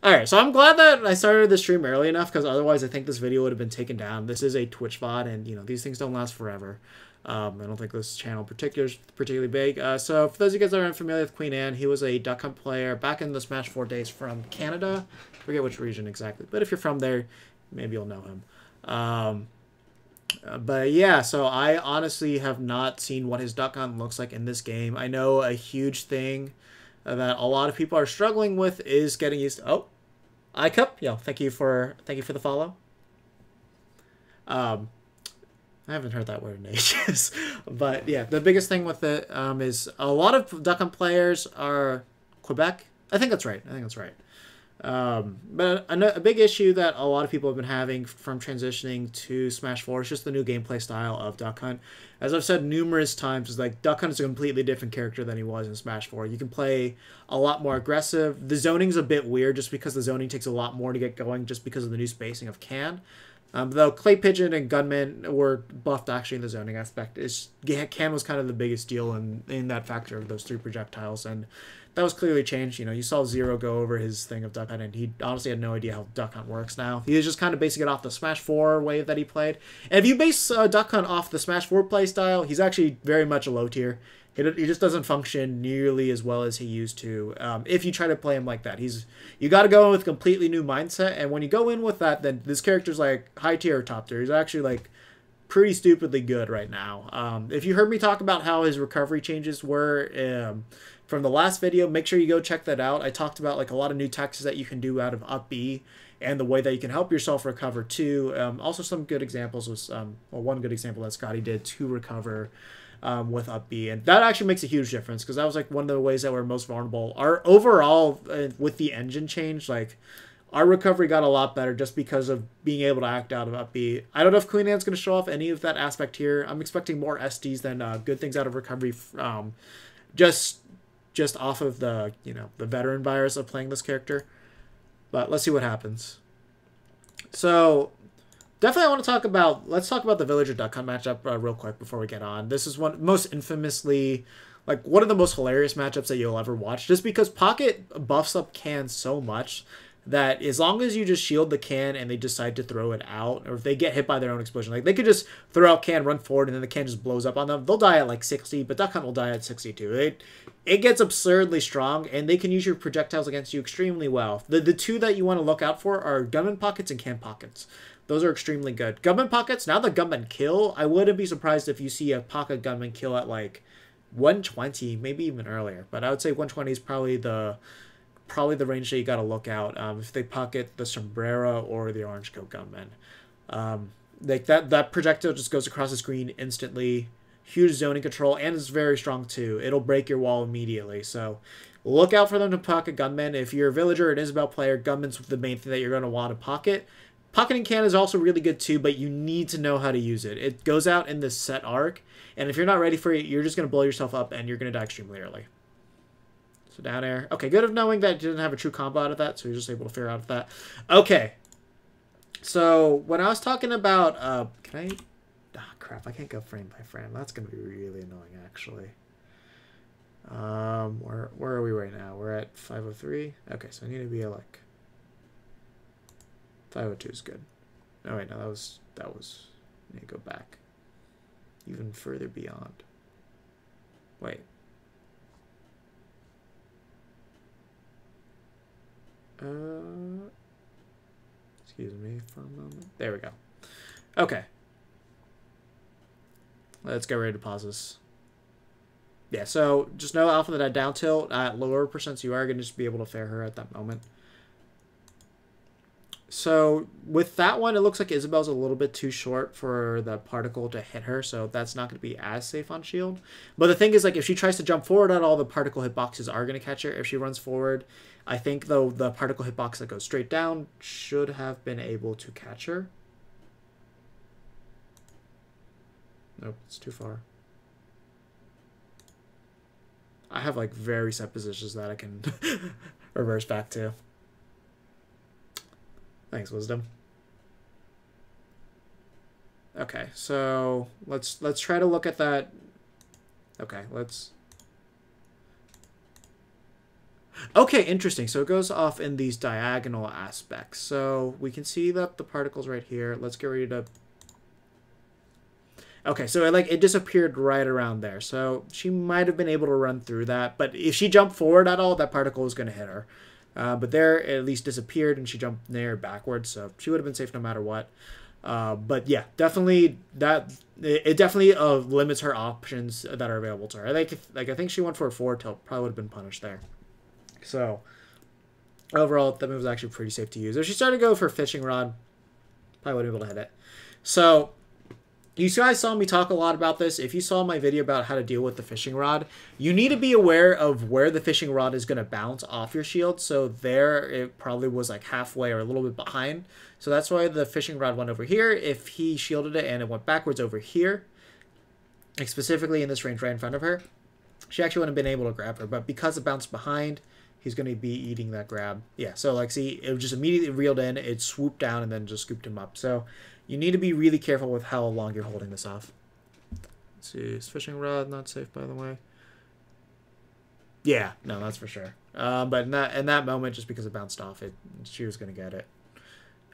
Alright, so I'm glad that I started the stream early enough, because otherwise I think this video would have been taken down. This is a Twitch VOD, and, you know, these things don't last forever. I don't think this channel particularly big. So for those of you guys that are unfamiliar with Queen Anne, he was a Duck Hunt player back in the Smash 4 days from Canada. I forget which region exactly, but if you're from there, maybe you'll know him. But yeah, so I honestly have not seen what his Duck Hunt looks like in this game. I know a huge thing that a lot of people are struggling with is getting used to... Oh, iCup, yo, thank you for the follow. I haven't heard that word in ages. But yeah, the biggest thing with it is a lot of Duck Hunt players are Quebec. I think that's right. But a big issue that a lot of people have been having from transitioning to Smash 4 is just the new gameplay style of Duck Hunt. As I've said numerous times, is like Duck Hunt is a completely different character than he was in Smash 4. You can play a lot more aggressive. The zoning's a bit weird just because the zoning takes a lot more to get going just because of the new spacing of Can. Though Clay Pigeon and Gunman were buffed actually in the zoning aspect. Can was kind of the biggest deal in that factor of those three projectiles, and that was clearly changed. You know, you saw Zero go over his thing of Duck Hunt, and he honestly had no idea how Duck Hunt works now. He was just kind of basing it off the Smash 4 wave that he played. And if you base Duck Hunt off the Smash 4 play style, he's actually very much a low tier. He just doesn't function nearly as well as he used to. If you try to play him like that, you got to go in with a completely new mindset. And when you go in with that, then this character's like high tier or top tier. He's actually like pretty stupidly good right now. If you heard me talk about how his recovery changes were from the last video, make sure you go check that out. I talked about like a lot of new tactics that you can do out of up B and the way that you can help yourself recover too. Also some good examples was one good example that Scotty did to recover with up B, and that actually makes a huge difference because that was like one of the ways that we're most vulnerable. Our overall with the engine change, like our recovery got a lot better just because of being able to act out of up B. I don't know if Queen Anne's going to show off any of that aspect here. I'm expecting more SDs than good things out of recovery, just off of the the veteran virus of playing this character. But let's see what happens. So definitely I want to talk about, let's talk about the Villager Duck Hunt matchup real quick before we get on. This is one most infamously, like one of the most hilarious matchups that you'll ever watch, just because Pocket buffs up Can so much that as long as you just shield the Can and they decide to throw it out, or if they get hit by their own explosion, like they could just throw out Can, run forward, and then the Can just blows up on them. They'll die at like 60, but Duck Hunt will die at 62. It gets absurdly strong, and they can use your projectiles against you extremely well. The two that you want to look out for are Gunman Pockets and Can Pockets. Those are extremely good. Gunman Pockets, now the Gunman kill, I wouldn't be surprised if you see a Pocket Gunman kill at like 120, maybe even earlier. But I would say 120 is probably the range that you got to look out if they pocket the Sombrero or the Orange Coat Gunman. Like that projectile just goes across the screen instantly. Huge zoning control, and it's very strong too. It'll break your wall immediately. So look out for them to pocket Gunman. If you're a Villager or an Isabel player, Gunman's the main thing that you're going to want to pocket. Pocketing Can is also really good too, but you need to know how to use it. It goes out in this set arc, and if you're not ready for it, you're just going to blow yourself up, and you're going to die extremely early. So down air. Okay, good of knowing that it didn't have a true combo out of that, so you're just able to figure out of that. Okay. So when I was talking about, can I? Ah, crap! I can't go frame by frame. That's going to be really annoying, actually. Where are we right now? We're at 503. Okay, so I need to be at like 502 is good. Oh wait, no, that was. I need to go back. Even further beyond. Wait. Excuse me for a moment. There we go. Okay. Let's get ready to pause this. Yeah, so just know Alpha that I down tilt at lower percents, you are going to just be able to fair her at that moment. So with that one, it looks like Isabel's a little bit too short for the particle to hit her, so that's not going to be as safe on shield. But the thing is, like, if she tries to jump forward at all, the particle hitboxes are going to catch her. If she runs forward, I think, though, the particle hitbox that goes straight down should have been able to catch her. Nope, it's too far. I have, like, very set positions that I can reverse back to. Thanks, Wisdom. Okay, so let's try to look at that. Okay, let's. Okay, interesting. So it goes off in these diagonal aspects. So we can see that the particle's right here. Let's get ready to... Okay, so it disappeared right around there. So she might have been able to run through that. But if she jumped forward at all, that particle was going to hit her. But there, it at least disappeared, and she jumped there backwards. So she would have been safe no matter what. But yeah, definitely it definitely limits her options that are available to her. I think she went for a forward tilt, probably would have been punished there. So overall, that move was actually pretty safe to use. If she started to go for fishing rod, probably would have been able to hit it. So you guys saw me talk a lot about this. If you saw my video about how to deal with the fishing rod, you need to be aware of where the fishing rod is going to bounce off your shield. So there, it probably was like halfway or a little bit behind. So that's why the fishing rod went over here. If he shielded it and it went backwards over here, like specifically in this range right in front of her, she actually wouldn't have been able to grab her. But because it bounced behind, he's going to be eating that grab. Yeah, so like see, it just immediately reeled in, it swooped down and then just scooped him up. So you need to be really careful with how long you're holding this off. Let's see, is fishing rod not safe, by the way? Yeah, no, that's for sure. But in that moment, just because it bounced off, she was gonna get it.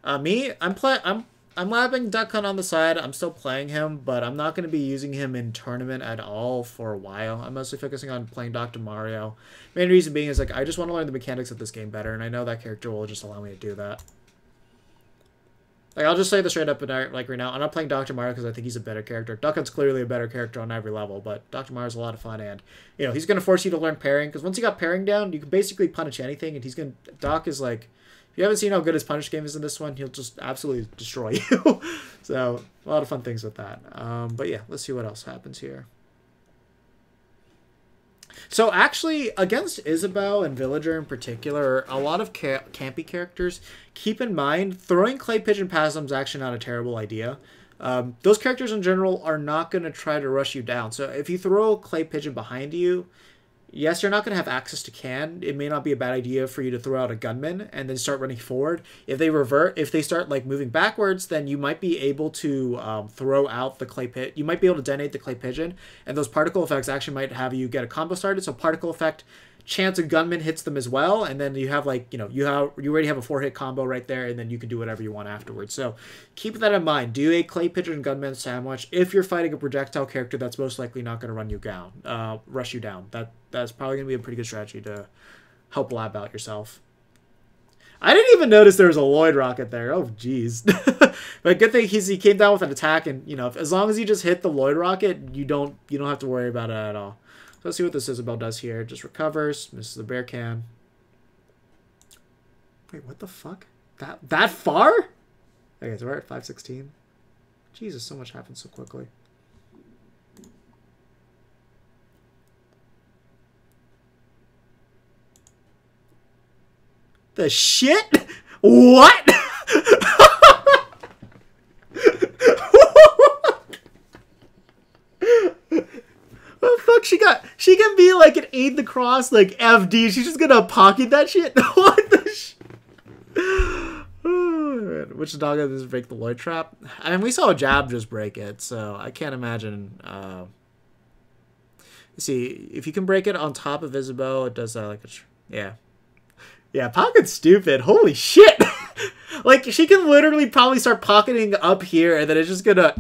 I'm labbing Duck Hunt on the side. I'm still playing him, but I'm not going to be using him in tournament at all for a while. I'm mostly focusing on playing Dr. Mario. Main reason being is like I just want to learn the mechanics of this game better, and I know that character will just allow me to do that. Like, I'll just say this straight up, like right now, I'm not playing Dr. Mario because I think he's a better character. Duck Hunt's clearly a better character on every level, but Dr. Mario's a lot of fun, and, you know, he's going to force you to learn parrying, because once you got parrying down, you can basically punish anything, and Doc is like, if you haven't seen how good his punish game is in this one, he'll just absolutely destroy you. So, a lot of fun things with that. But yeah, let's see what else happens here. So actually, against Isabelle and Villager in particular, a lot of campy characters, keep in mind, throwing Clay Pigeon past them is actually not a terrible idea. Those characters in general are not going to try to rush you down. So if you throw Clay Pigeon behind you, yes, you're not going to have access to can. It may not be a bad idea for you to throw out a gunman and then start running forward. If they start like moving backwards, then you might be able to throw out the clay pit. You might be able to detonate the clay pigeon, and those particle effects actually might have you get a combo started. So particle effect, chance a gunman hits them as well, and then you have like, you know, you already have a 4-hit combo right there, and then you can do whatever you want afterwards. So keep that in mind. Do a clay pigeon gunman sandwich if you're fighting a projectile character that's most likely not going to rush you down. That's probably going to be a pretty good strategy to help lab out yourself. I didn't even notice there was a Lloyd rocket there. Oh, jeez. But good thing he came down with an attack, and you know, as long as you just hit the Lloyd rocket, you don't have to worry about it at all. So let's see what this Isabelle does here. Just recovers, misses the bear can. Wait, what the fuck? That far? Okay, so we're at 516. Jesus, so much happens so quickly. The shit? What? Oh fuck, she can be like an aid the cross, like FD. She's just gonna pocket that shit. What the shit? Oh, which dog does break the Lloyd trap? I mean, we saw a jab just break it, so I can't imagine. See, if you can break it on top of Isabelle, it does that like yeah. Yeah, pocket's stupid. Holy shit! Like, she can literally probably start pocketing up here, and then it's just gonna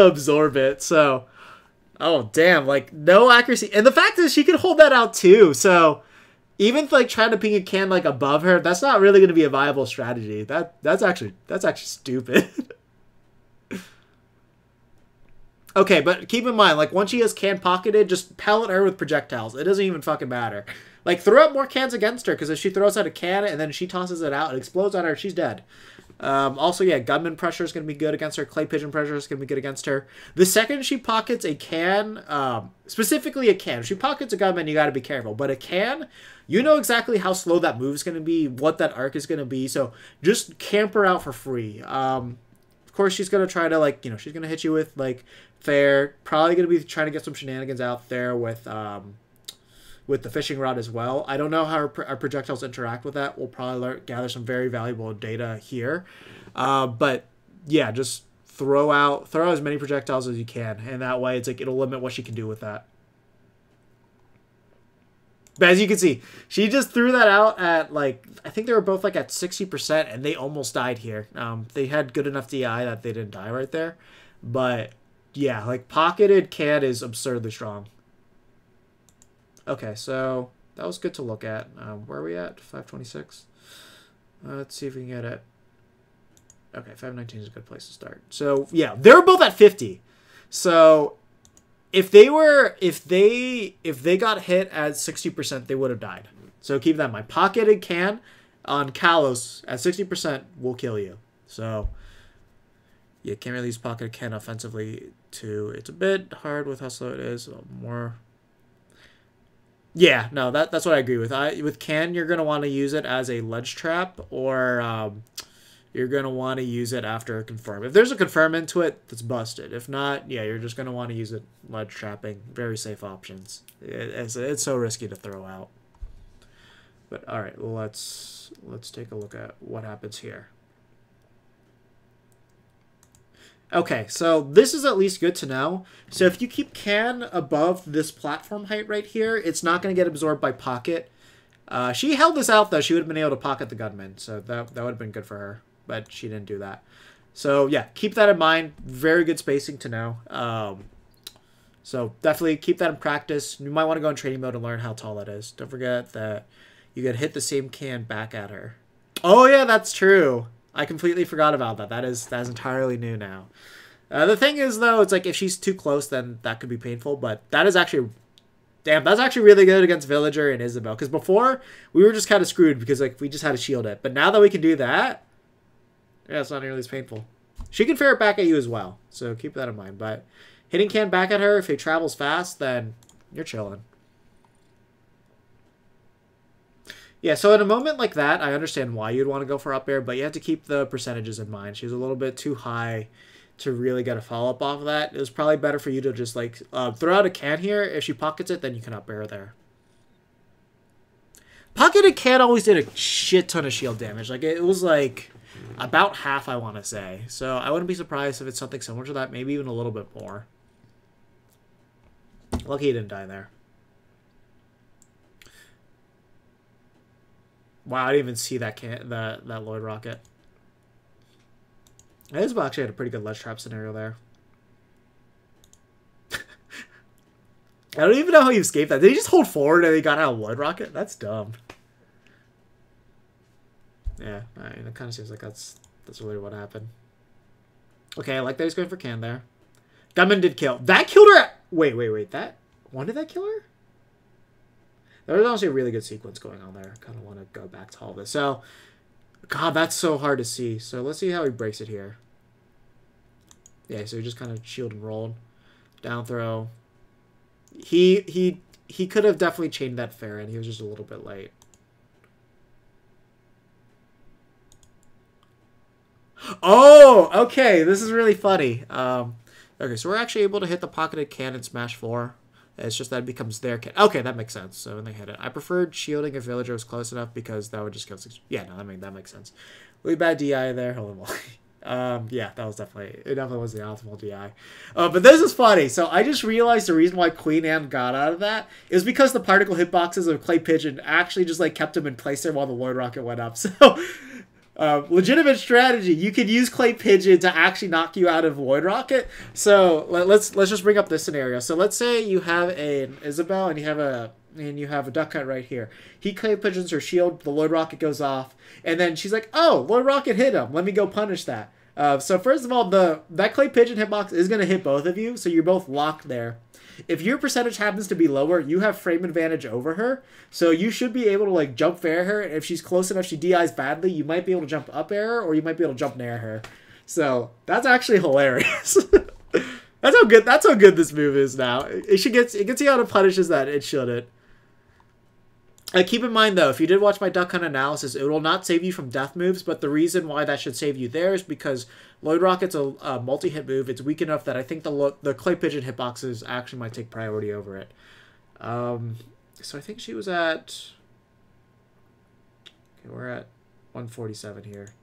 absorb it. So, oh damn! Like, no accuracy, and the fact is she can hold that out too. So, even like trying to ping a can like above her, that's not really gonna be a viable strategy. That's actually stupid. Okay, but keep in mind, like, once she has can pocketed, just pellet her with projectiles. It doesn't even fucking matter. Like, throw out more cans against her, because if she throws out a can and then she tosses it out, it explodes on her, she's dead. Also, yeah, gunman pressure is going to be good against her. Clay pigeon pressure is going to be good against her. The second she pockets a can, specifically a can, if she pockets a gunman, you got to be careful. But a can, you know exactly how slow that move is going to be, what that arc is going to be, so just camp her out for free. Of course, she's going to try to, like, you know, she's going to hit you with, like, fair. Probably going to be trying to get some shenanigans out there with the fishing rod as well. I don't know how our projectiles interact with that. We'll probably gather some very valuable data here. But, yeah, just throw out as many projectiles as you can. And that way, it's like, it'll limit what she can do with that. But as you can see, she just threw that out at, like, I think they were both, like, at 60%, and they almost died here. They had good enough DI that they didn't die right there. But, yeah, like, pocketed can is absurdly strong. Okay, so that was good to look at. Where are we at? 526? Let's see if we can get it. Okay, 519 is a good place to start. So, yeah, they were both at 50. So, if they got hit at 60%, they would have died. So keep that in mind. Pocketed can on Kalos at 60% will kill you. So you can't really use pocketed can offensively too. It's a bit hard with how slow it is. More. Yeah, no, that's what I agree with. With can, you're gonna want to use it as a ledge trap, or you're going to want to use it after a confirm. If there's a confirm into it, that's busted. If not, yeah, you're just going to want to use it ledge trapping. Very safe options. It's so risky to throw out. But all right, let's take a look at what happens here. Okay, so this is at least good to know. So if you keep can above this platform height right here, it's not going to get absorbed by pocket. She held this out, though. She would have been able to pocket the gunman, so that would have been good for her. But she didn't do that. So, yeah, keep that in mind. Very good spacing to know. So, definitely keep that in practice. You might want to go in training mode and learn how tall that is. Don't forget that you could hit the same can back at her. Oh, yeah, that's true. I completely forgot about that. That's entirely new now. The thing is, though, it's like if she's too close, then that could be painful. But that is actually... Damn, that's actually really good against Villager and Isabel. Because before, we were just kind of screwed because like we just had to shield it. But now that we can do that... Yeah, it's not nearly as painful. She can ferret back at you as well, so keep that in mind. But hitting can back at her, if it travels fast, then you're chilling. Yeah, so in a moment like that, I understand why you'd want to go for up air, but you have to keep the percentages in mind. She's a little bit too high to really get a follow-up off of that. It was probably better for you to just like throw out a can here. If she pockets it, then you can up air there. Pocketed can always did a shit ton of shield damage. Like it was like... about half, I want to say. So I wouldn't be surprised if it's something similar to that, maybe even a little bit more. Lucky he didn't die there. Wow, I didn't even see that Lloyd rocket. Isabel actually had a pretty good ledge trap scenario there. I don't even know how he escaped that. Did he just hold forward and he got out a Lloyd rocket? That's dumb. Yeah, I mean, it kind of seems like that's really what happened. Okay, I like that he's going for can there. Gunman did kill. That killed her! Wait. When did that kill her? There was honestly a really good sequence going on there. I kind of want to go back to all this. So, God, that's so hard to see. So let's see how he breaks it here. Yeah, so he just kind of shield and rolled. Down throw. He could have definitely chained that fair in. He was just a little bit late. Oh, okay. This is really funny. Okay, so we're actually able to hit the pocketed can and smash 4. It's just that it becomes their can. Okay, that makes sense. So when they hit it, I preferred shielding if Villager was close enough because that would just kill 6. Yeah, no, that makes sense. Really bad DI there. Holy moly. Yeah, that was definitely was the optimal DI. But this is funny. So I just realized the reason why Queen Anne got out of that is because the particle hitboxes of Clay Pigeon actually just like kept him in place there while the Lloyd rocket went up. So. Legitimate strategy. You could use Clay Pigeon to actually knock you out of Void Rocket. So let's just bring up this scenario. So let's say you have an Isabel and you have a Duck Hunt right here. He Clay Pigeons her shield. The Lloyd Rocket goes off, and then she's like, "Oh, Lloyd Rocket hit him. Let me go punish that." So first of all, that Clay Pigeon hitbox is gonna hit both of you, so you're both locked there. If your percentage happens to be lower, you have frame advantage over her. So you should be able to like jump fair her. If she's close enough, she DIs badly, you might be able to jump up air her, or you might be able to jump nair her. So that's actually hilarious. That's how good this move is now. It gets you out of punishes that it shouldn't. Keep in mind, though, if you did watch my Duck Hunt analysis, it will not save you from death moves, but the reason why that should save you there is because Lloyd Rocket's a multi-hit move. It's weak enough that I think the Clay Pigeon hitboxes actually might take priority over it. So I think she was at... Okay, we're at 147 here.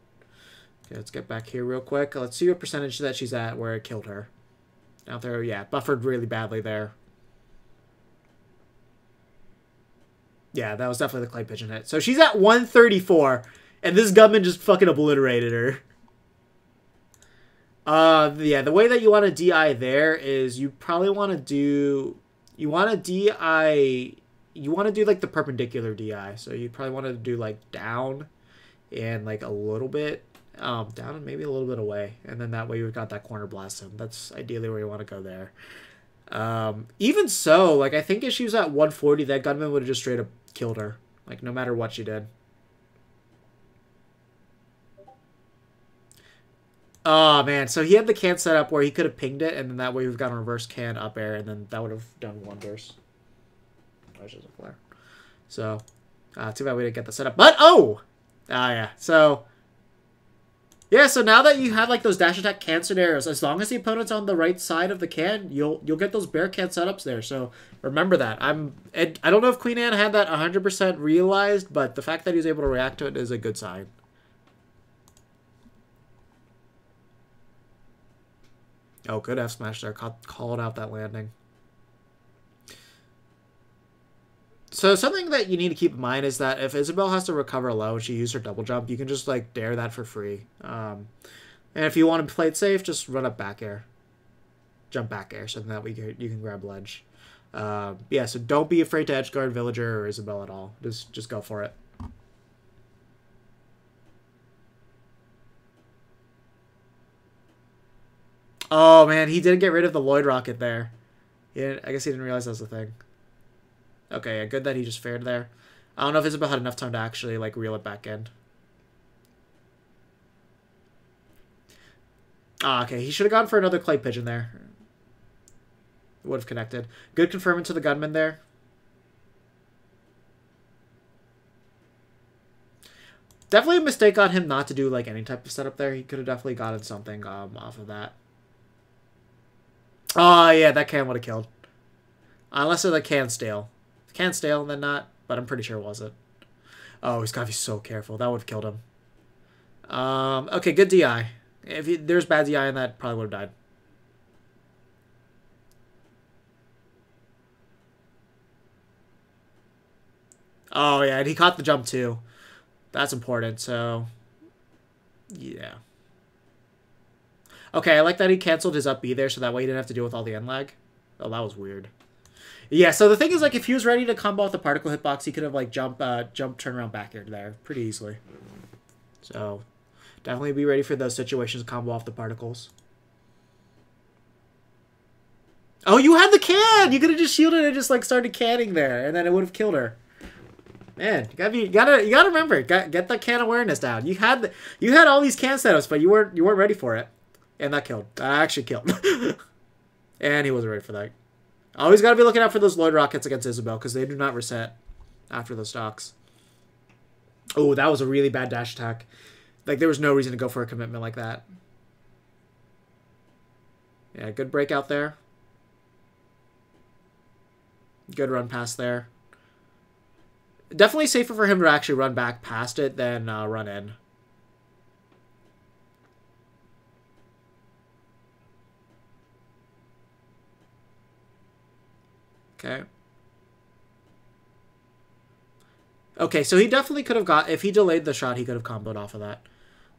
Okay, let's get back here real quick. Let's see what percentage that she's at where it killed her. Out there, yeah, buffered really badly there. Yeah, that was definitely the clay pigeon hit. So she's at 134, and this gunman just fucking obliterated her. Yeah, the way that you want to DI there is you probably want to do... You want to DI... You want to do, like, the perpendicular DI. So you probably want to do, like, down and, like, a little bit... down and maybe a little bit away. And then that way you've got that corner blast him. That's ideally where you want to go there. Even so, like, I think if she was at 140, that gunman would have just straight up killed her. Like, no matter what she did. Oh, man. So he had the can set up where he could have pinged it, and then that way we've got a reverse can up air, and then that would have done wonders. There's just a flare. So, too bad we didn't get the setup. But, oh! Ah, yeah. So... Yeah, so now that you have like those dash attack can scenarios, as long as the opponent's on the right side of the can, you'll get those bear can setups there. So remember that. I don't know if Queen Anne had that 100% realized, but the fact that he's able to react to it is a good sign. Oh, good F smash there. Called out that landing. So something that you need to keep in mind is that if Isabel has to recover low and she used her double jump, you can just like dare that for free. And if you want to play it safe, just run up back air, jump back air, so that you can grab ledge. Yeah, so don't be afraid to edge guard Villager or Isabel at all. Just go for it. Oh man, he didn't get rid of the Lloyd rocket there. I guess he didn't realize that was the thing. Okay, yeah, good that he just fared there. I don't know if Isabel had enough time to actually, like, reel it back in. Ah, okay. He should have gone for another clay pigeon there. Would have connected. Good confirming to the gunman there. Definitely a mistake on him not to do, like, any type of setup there. He could have definitely gotten something off of that. Oh, yeah, that can would have killed. Unless the can's stale. Can stale, then not, but I'm pretty sure it wasn't. Oh, he's got to be so careful. That would have killed him. Okay, good DI. If there's bad DI in that, probably would have died. Oh, yeah, and he caught the jump, too. That's important, so... Yeah. Okay, I like that he canceled his up B there, so that way he didn't have to deal with all the end lag. Oh, that was weird. Yeah, so the thing is, like, if he was ready to combo out the particle hitbox, he could have, like, jump, turn around back air there pretty easily. So, definitely be ready for those situations to combo off the particles. Oh, you had the can! You could have just shielded and just, like, started canning there, and then it would have killed her. Man, you gotta remember, get that can awareness down. You had all these can setups, but you weren't ready for it, and that killed. That actually killed. And he wasn't ready for that. Always got to be looking out for those Lloyd rockets against Isabel, because they do not reset after those stocks. Oh, that was a really bad dash attack. Like, there was no reason to go for a commitment like that. Yeah, good breakout there. Good run past there. Definitely safer for him to actually run back past it than run in. Okay. Okay, so he definitely could have got... If he delayed the shot, he could have comboed off of that.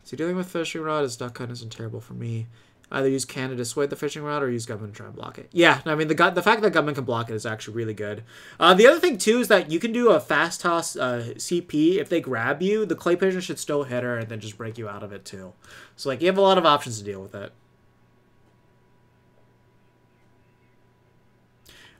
So dealing with fishing rod, his duck hunt isn't terrible for me. Either use can to dissuade the fishing rod or use gunman to try and block it. Yeah, I mean, the fact that gunman can block it is actually really good. The other thing, too, is that you can do a fast toss CP. If they grab you, the clay pigeon should still hit her and then just break you out of it, too. So, like, you have a lot of options to deal with it.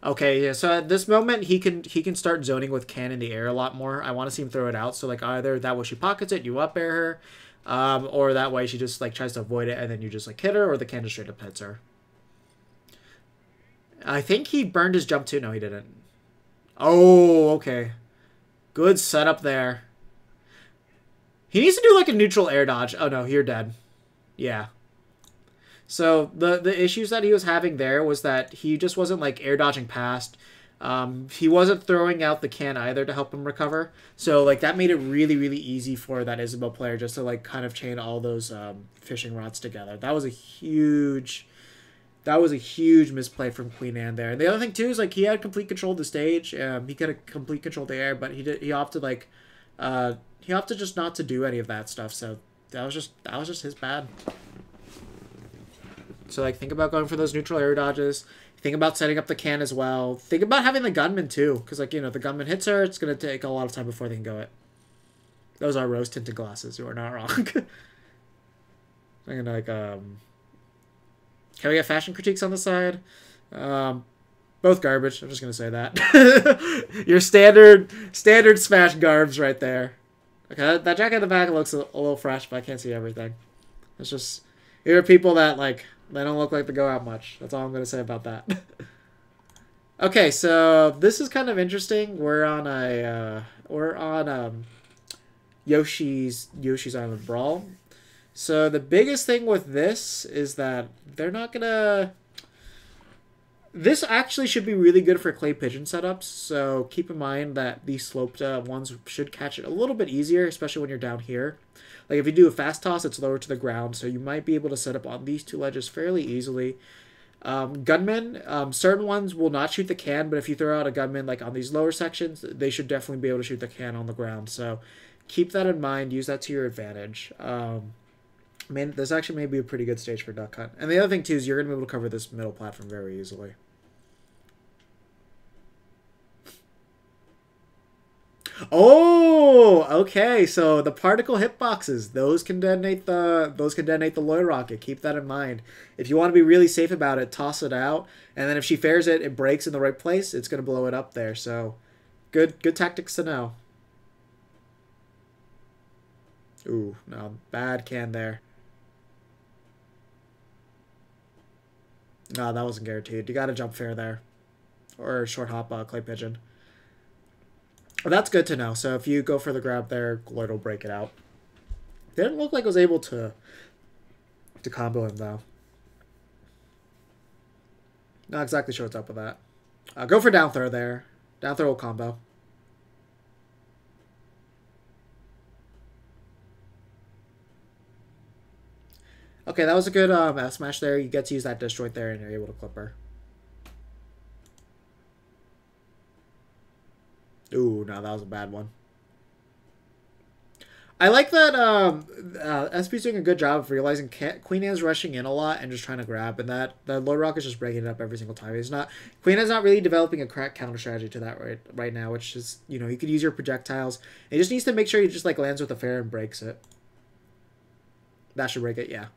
Okay, yeah, so at this moment, he can start zoning with can in the air a lot more. I want to see him throw it out, so, like, either that way she pockets it, you up air her, or that way she just, like, tries to avoid it, and then you just, like, hit her, or the can just straight up hits her. I think he burned his jump, too. No, he didn't. Oh, okay. Good setup there. He needs to do, like, a neutral air dodge. Oh, no, you're dead. Yeah. So the issues that he was having there was that he just wasn't, like, air dodging past. He wasn't throwing out the can either to help him recover. So, like, that made it really, really easy for that Isabel player just to, like, kind of chain all those fishing rods together. That was a huge That was a huge misplay from Queen Anne there. And the other thing too is like he had complete control of the stage. He could have complete control of the air, but he opted like he opted just not to do any of that stuff. So that was just his bad. So like think about going for those neutral air dodges. Think about setting up the can as well. Think about having the gunman too, because like the gunman hits her. It's gonna take a lot of time before they can go it. Those are rose tinted glasses. You are not wrong. I'm gonna like Can we get fashion critiques on the side? Both garbage. I'm just gonna say that. Your standard smash garbs right there. Okay, that jacket in the back looks a little fresh, but I can't see everything. It's just there are people that like they don't look like they go out much. That's all I'm gonna say about that. Okay, so this is kind of interesting. We're on Yoshi's Island Brawl. So the biggest thing with this is that they're not gonna. This actually should be really good for clay pigeon setups. So keep in mind that these sloped ones should catch it a little bit easier, especially when you're down here. Like if you do a fast toss, it's lower to the ground, so you might be able to set up on these two ledges fairly easily. Gunmen, certain ones will not shoot the can, but if you throw out a gunman like on these lower sections, they should definitely be able to shoot the can on the ground. So keep that in mind. Use that to your advantage. Man, this actually may be a pretty good stage for Duck Hunt. And the other thing too is you're going to be able to cover this middle platform very easily. Oh, okay. So the particle hitboxes, those can detonate the Loy rocket. Keep that in mind. If you want to be really safe about it, toss it out, and then if she fares it, it breaks in the right place, it's going to blow it up there. So good tactics to know. Ooh, no, bad can there. No, that wasn't guaranteed. You got to jump fair there. Or short hop clay pigeon. Well, that's good to know. So if you go for the grab there, Gloyd will break it out. Didn't look like it was able to combo him, though. Not exactly sure what's up with that. Go for down throw there. Down throw will combo. Okay, that was a good F smash there. You get to use that disjoint there, and you're able to clip her. Ooh, no, that was a bad one. I like that SP's doing a good job of realizing Queen Anne's rushing in a lot and just trying to grab, and that the Low Rock is just breaking it up every single time. Queen Anne's not really developing a crack counter strategy to that right now, which is, you could use your projectiles. It just needs to make sure you just like lands with a fair and breaks it. That should break it, yeah.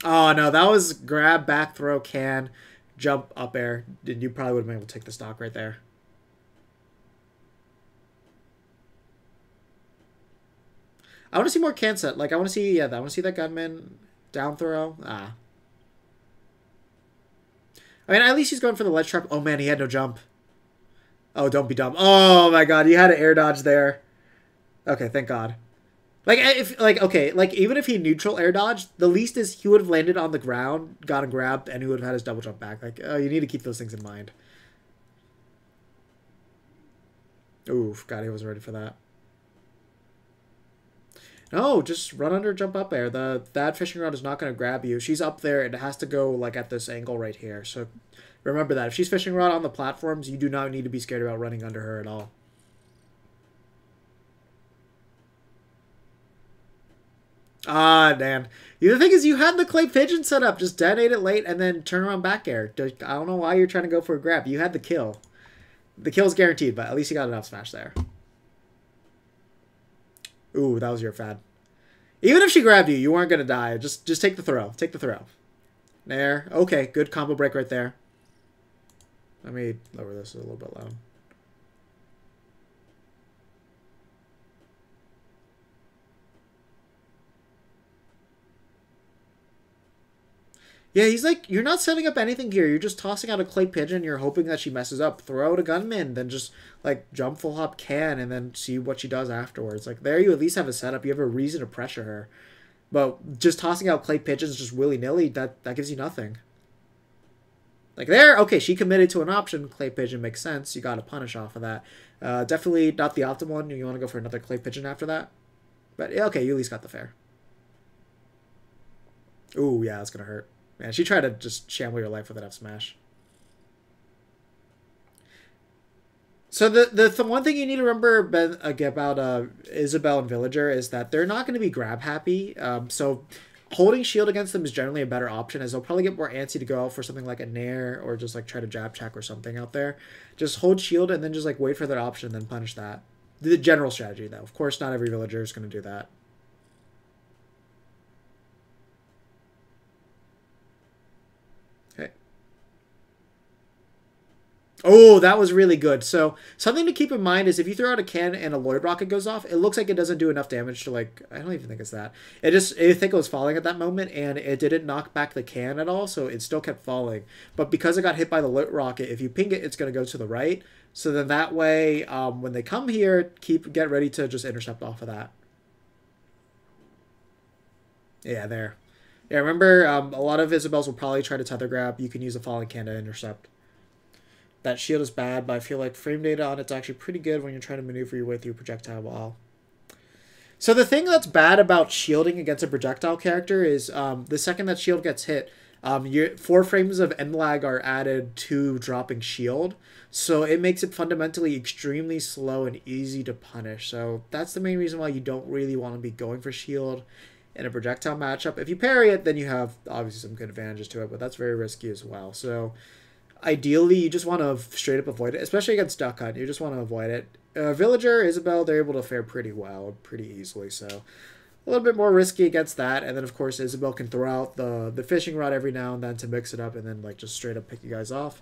Oh no, that was grab, back throw, can, jump, up air. You probably would have been able to take the stock right there. I want to see more can set. Like I want to see, I want to see that gunman down throw. I mean, at least he's going for the ledge trap. Oh man, he had no jump. Oh, don't be dumb. Oh my god, you had an air dodge there. Okay, thank God. Even if he neutral air dodged, the least is he would have landed on the ground, gotten grabbed, and he would have had his double jump back. Like, you need to keep those things in mind. Oof, God, he wasn't ready for that. No, just run under, jump up air. That fishing rod is not going to grab you. She's up there, and it has to go like at this angle right here. So remember that. If she's fishing rod on the platforms, you do not need to be scared about running under her at all. Ah, man. The other thing is you had the clay pigeon set up. Just detonate it late and then turn around back air. I don't know why you're trying to go for a grab. You had the kill. The kill's guaranteed, but at least you got enough smash there. Ooh, that was your fad. Even if she grabbed you, you weren't going to die. Just take the throw. Take the throw. There. Okay, good combo break right there. Let me lower this a little bit low. Yeah, he's like, you're not setting up anything here. You're just tossing out a clay pigeon. You're hoping that she messes up. Throw out a gunman. Then just, like, jump full hop can and then see what she does afterwards. Like, there you at least have a setup. You have a reason to pressure her. But just tossing out clay pigeons just willy-nilly, that gives you nothing. Like, there, okay, she committed to an option. Clay pigeon makes sense. You got to punish off of that. Definitely not the optimal one. You want to go for another clay pigeon after that. But, okay, you at least got the fair. Ooh, yeah, that's gonna hurt. Man, she tried to just shamble your life with an F smash. So the one thing you need to remember about Isabel and Villager is that they're not going to be grab happy. So holding shield against them is generally a better option, as they'll probably get more antsy to go out for something like a nair or just like try to jab check or something out there. Just hold shield and then just like wait for their option and then punish that. The general strategy though, of course, not every villager is going to do that. Okay. Oh, that was really good. So something to keep in mind is if you throw out a can and a Lloyd rocket goes off, it looks like it doesn't do enough damage to like I don't even think it's that. I think it was falling at that moment and it didn't knock back the can at all, so it still kept falling. But because it got hit by the Lloyd rocket, if you ping it, it's gonna go to the right. So then that way, when they come here, get ready to just intercept off of that. Yeah, there. Yeah, remember a lot of Isabels will probably try to tether grab. You can use a falling can to intercept. That shield is bad, but I feel like frame data on it's actually pretty good when you're trying to maneuver your way through a projectile wall. So the thing that's bad about shielding against a projectile character is the second that shield gets hit, 4 frames of end lag are added to dropping shield. So it makes it fundamentally extremely slow and easy to punish. So that's the main reason why you don't really want to be going for shield in a projectile matchup. If you parry it, then you have obviously some good advantages to it, but that's very risky as well. So ideally, you just want to straight up avoid it, especially against Duck Hunt. You just want to avoid it. Villager, Isabel, they're able to fare pretty well, pretty easily. So a little bit more risky against that. And then, of course, Isabel can throw out the fishing rod every now and then to mix it up and then like just straight up pick you guys off.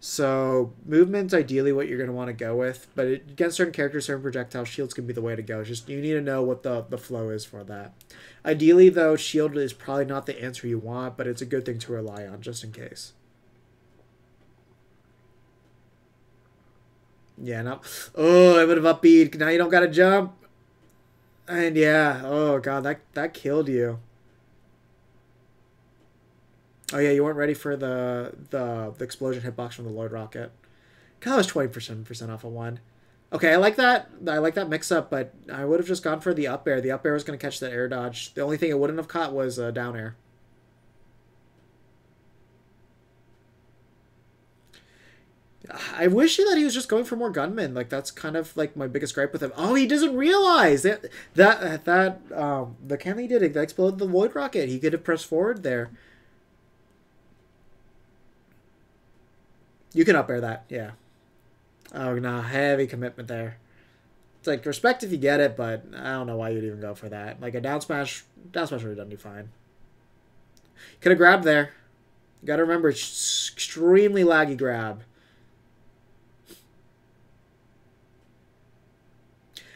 So movement's ideally what you're going to want to go with. But against certain characters, certain projectile, shields can be the way to go. Just you need to know what the flow is for that. Ideally, though, shield is probably not the answer you want, but it's a good thing to rely on just in case. Yeah, no. Oh, I would have up beat. Now you don't got to jump. And yeah, oh god, that killed you. Oh yeah, you weren't ready for the explosion hitbox from the Lloyd rocket. God, that was 20% off of one. Okay, I like that. I like that mix up, but I would have just gone for the up air. The up air was going to catch that air dodge. The only thing it wouldn't have caught was down air. I wish that he was just going for more gunmen. Like that's kind of like my biggest gripe with him. Oh, he doesn't realize that the can he did it exploded the Lloyd rocket. He could have pressed forward there. You can up air that, yeah. Oh no, heavy commitment there. It's like respect if you get it, but I don't know why you'd even go for that. Like a down smash would have done you fine. Could have grabbed there. You gotta remember, it's extremely laggy grab.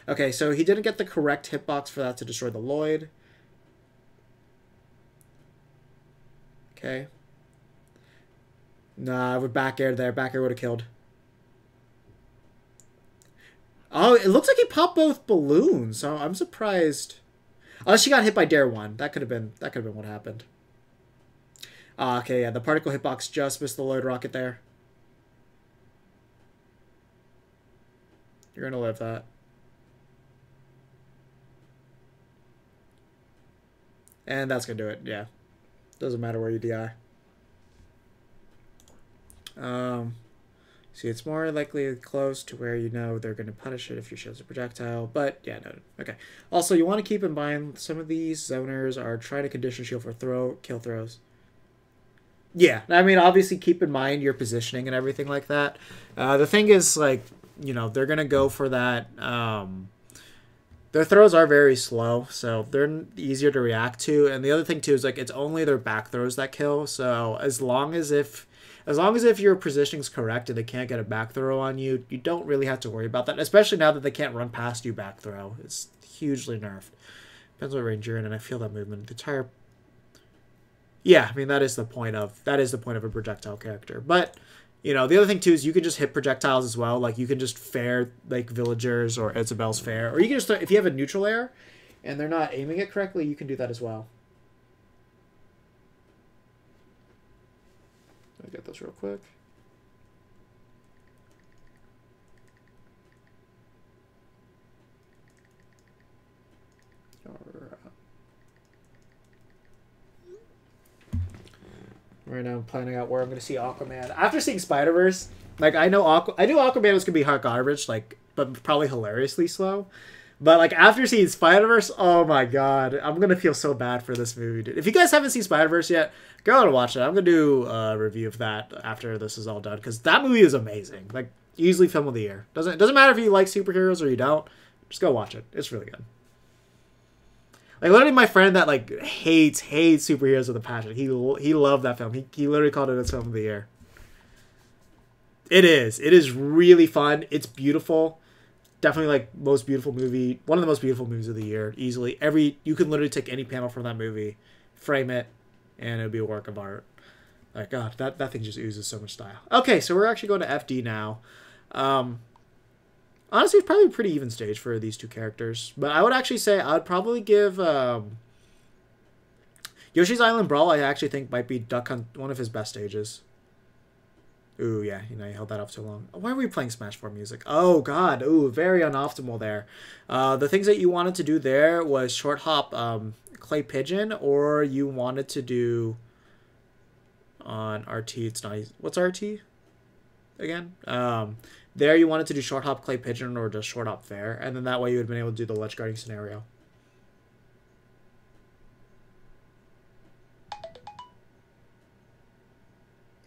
Okay, so he didn't get the correct hitbox for that to destroy the Lloyd. Okay. Nah, I would back air there. Back air would have killed. Oh, it looks like he popped both balloons, so I'm surprised. Unless she got hit by Dare 1. That could have been what happened. Okay, yeah, the particle hitbox just missed the Lloyd rocket there. You're gonna live that. And that's going to do it, yeah. Doesn't matter where you DI. See, it's more likely close to where you know they're going to punish it if your shield's a projectile. But, yeah, no. Okay. Also, you want to keep in mind some of these zoners are trying to condition shield for kill throws. Yeah, I mean, obviously keep in mind your positioning and everything like that. The thing is, like, you know, they're going to go for that... their throws are very slow, so they're easier to react to. And the other thing too is like it's only their back throws that kill. So as long as if your positioning's correct and they can't get a back throw on you, you don't really have to worry about that. Especially now that they can't run past you back throw. It's hugely nerfed. Depends what range you're in, and I feel that movement. The entire yeah, I mean that is the point of a projectile character. But you know, the other thing too is you can just hit projectiles as well. Like you can just fair like villagers or Isabel's fair, or you can just if you have a neutral air and they're not aiming it correctly, you can do that as well. Let me get this real quick. right now. I'm planning out where I'm going to see Aquaman. After seeing Spider-Verse, like, I knew Aquaman was going to be hot garbage, like, but probably hilariously slow. But, like, after seeing Spider-Verse, oh my god, I'm going to feel so bad for this movie, dude. If you guys haven't seen Spider-Verse yet, go out and watch it. I'm going to do a review of that after this is all done, because that movie is amazing. Like, easily film of the year. Doesn't matter if you like superheroes or you don't. Just go watch it. It's really good. Like, literally, my friend that, like, hates superheroes with a passion. He loved that film. He literally called it his film of the year. It is. It is really fun. It's beautiful. Definitely, like, most beautiful movie. One of the most beautiful movies of the year. Easily. You can literally take any panel from that movie, frame it, and it would be a work of art. Like, God, that thing just oozes so much style. Okay, so we're actually going to FD now. Honestly, it's probably a pretty even stage for these two characters. But I would actually say I'd probably give Yoshi's Island Brawl, I actually think might be Duck Hunt, one of his best stages. Ooh, yeah, you held that up too long. Why are we playing Smash 4 music? Oh, God. Ooh, very unoptimal there. The things that you wanted to do there was short hop Clay Pigeon, or you wanted to do on RT. It's not easy. What's RT again? There you wanted to do short hop Clay Pigeon or just short hop Fair, and then that way you would have been able to do the ledge guarding scenario.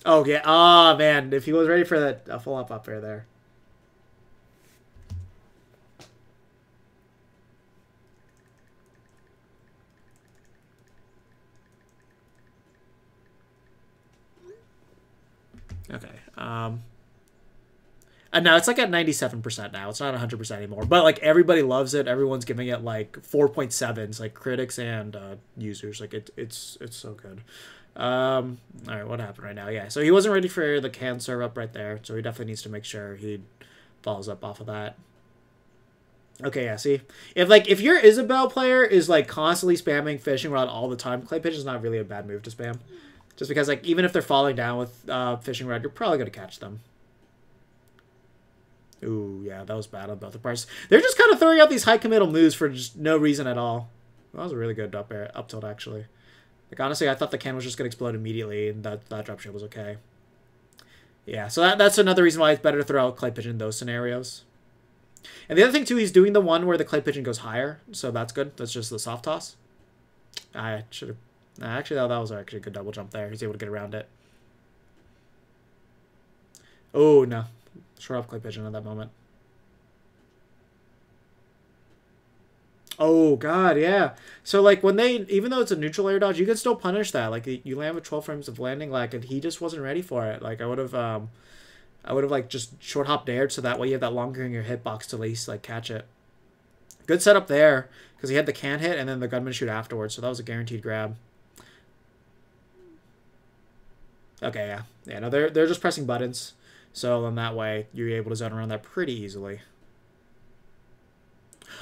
Oh, yeah. Oh, man. If he was ready for that, a full up air there. Okay. And now it's like at 97% now. It's not 100% anymore. But, like, everybody loves it. Everyone's giving it, like, 4.7s, like, critics and users. Like, it's so good. All right, what happened right now? Yeah, so he wasn't ready for the can serve up right there, so he definitely needs to make sure he follows up off of that. Okay, yeah, see? If your Isabelle player is, like, constantly spamming fishing rod all the time, Clay Pigeon is not really a bad move to spam. Just because, like, even if they're falling down with fishing rod, you're probably going to catch them. Ooh, yeah, that was bad on both the parts. They're just kind of throwing out these high committal moves for just no reason at all. That was a really good up tilt, actually. Like, honestly, I thought the can was just going to explode immediately, and that drop shield was okay. Yeah, so that's another reason why it's better to throw out Clay Pigeon in those scenarios. And the other thing, too, he's doing the one where the Clay Pigeon goes higher, so that's good. That's just the soft toss. I should have... Actually, that was actually a good double jump there. He's able to get around it. Oh, no. Short off Clay Pigeon at that moment. Oh, God, yeah. So, like, when even though it's a neutral air dodge, you can still punish that. Like, you land with 12 frames of landing lag, and he just wasn't ready for it. Like, I would have, like, just short hopped aired, so that way you have that longer in your hitbox to at least, like, catch it. Good setup there, because he had the can hit and then the gunman shoot afterwards, so that was a guaranteed grab. Okay, yeah. Yeah, no, they're just pressing buttons, so then that way you're able to zone around that pretty easily.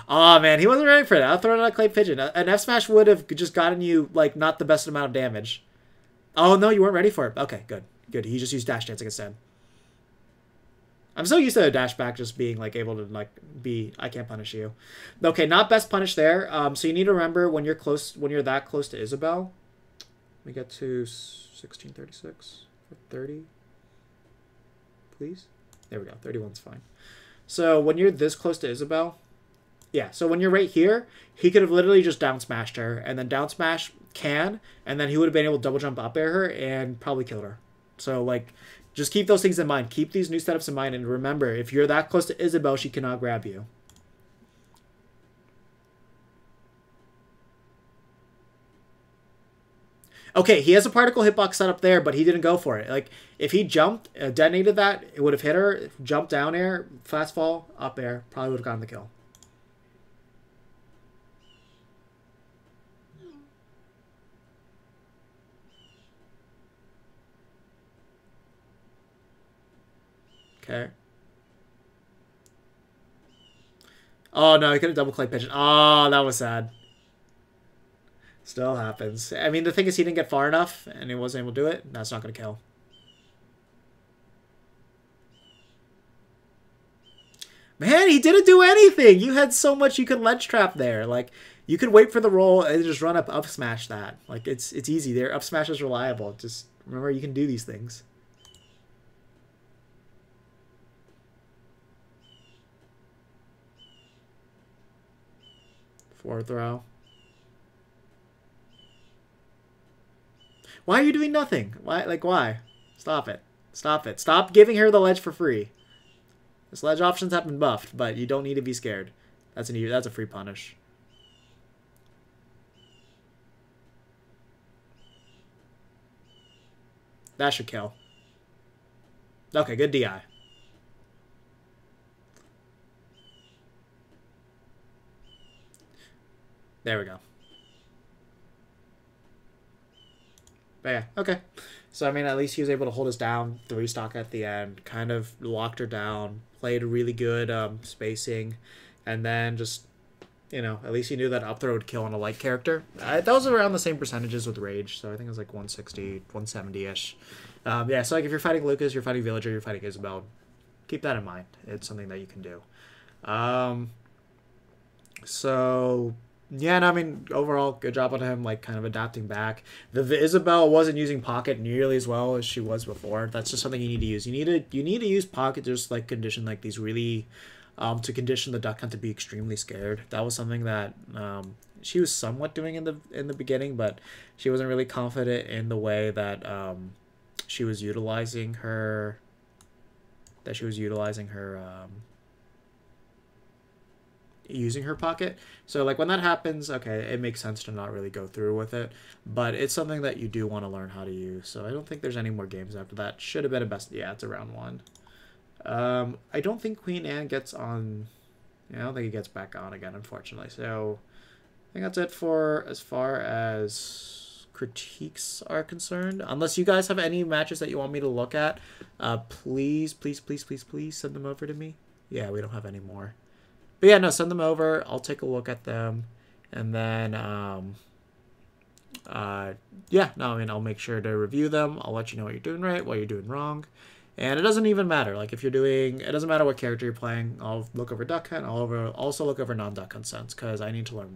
Oh man, he wasn't ready for that. I'll throw it out Clay Pigeon. An F smash would have just gotten you, like, not the best amount of damage. Oh no, you weren't ready for it. Okay, good. Good. He just used dash dancing instead. I'm so used to a dash back just being, like, able to, like, I can't punish you. Okay, not best punish there. So you need to remember when you're that close to Isabelle. We get to 1636 or 30. Please. There we go. 31's fine. So when you're this close to Isabelle, yeah, so when you're right here, he could have literally just down smashed her, and then down smash can, and then he would have been able to double jump up air her and probably killed her. So, like, just keep those things in mind. Keep these new setups in mind, and remember, if you're that close to Isabelle, she cannot grab you. Okay, he has a particle hitbox set up there, but he didn't go for it. Like, if he jumped, detonated that, it would have hit her, jumped down air, fast fall, up air, probably would have gotten the kill. Okay. Oh, no, he could have double Clay Pigeon. Oh, that was sad. Still happens. I mean, the thing is he didn't get far enough, and he wasn't able to do it. That's not going to kill. Man, he didn't do anything! You had so much you could ledge trap there. Like, you could wait for the roll and just run up smash that. Like, it's easy. Their up smash is reliable. Just Remember, you can do these things. Fourth row. Why are you doing nothing? Why? Like, why? Stop it. Stop it. Stop giving her the ledge for free. The sledge options have been buffed, but you don't need to be scared. That's a free punish. That should kill. Okay, good DI. There we go. But yeah, okay. So, I mean, at least he was able to hold us down, 3-stock at the end, kind of locked her down, played really good spacing, and then just, you know, at least he knew that up throw would kill on a light character. That was around the same percentages with Rage, so I think it was like 160, 170-ish. Yeah, so like if you're fighting Lucas, you're fighting Villager, you're fighting Isabel, keep that in mind. It's something that you can do. So... yeah, no, I mean, overall, good job on him, like, kind of adapting back. The Isabel wasn't using Pocket nearly as well as she was before. That's just something you need to use. You need to use Pocket to just, like, condition, like, these really... to condition the Duck Hunt to be extremely scared. That was something that she was somewhat doing in the beginning, but she wasn't really confident in the way that she was utilizing her... using her Pocket. So like when that happens, okay, it makes sense to not really go through with it, but it's something that you do want to learn how to use. So I don't think there's any more games after that. Should have been a best. Yeah, it's a round 1. I don't think Queen Anne gets on. Yeah, I don't think he gets back on again, unfortunately. So I think that's it for as far as critiques are concerned. Unless you guys have any matches that you want me to look at, please send them over to me. Yeah, we don't have any more. But yeah, no, send them over. I'll take a look at them. And then, yeah, no, I mean, I'll make sure to review them. I'll let you know what you're doing right, what you're doing wrong. And it doesn't even matter. Like, if you're doing, it doesn't matter what character you're playing. I'll look over Duck Hunt. I'll also look over non-Duck Hunt sense because I need to learn more.